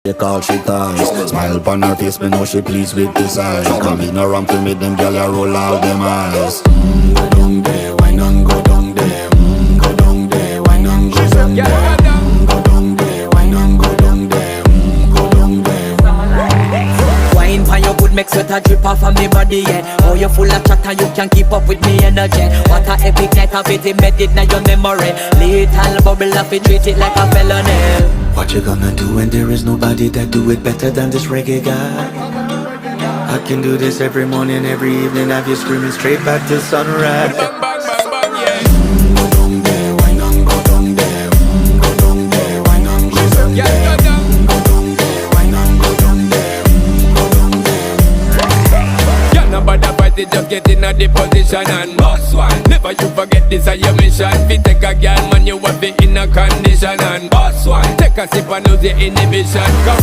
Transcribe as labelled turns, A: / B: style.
A: They call she ties. Smile upon her face, me know she pleased with this eyes. Come in around to me, them gyal a roll out them eyes. Go down there, why not go down there? Go down there, why not go down there? Go down there, why not go down there? Go down there.
B: Wine pan your good, make sweat a drip off of me body, yeah. Oh, you full of chatter, you can keep up with me energy. What a epic night of it, embedded in your memory. Little bubble of it, treat it like a felony.
C: What you gonna do when there is nobody that do it better than this reggae guy? I can do this every morning, every evening, have you screaming straight back to sunrise.
A: Go down there, why not go down there? Go down there, why not go down there? Go down there, why not go down there? Go down there.
D: Yeah, nobody fight it, just get in a the position and boss one. Never you forget this is your mission. Fi take a girl, man, you have it in a condition and boss one. Take a sip and lose your inhibition.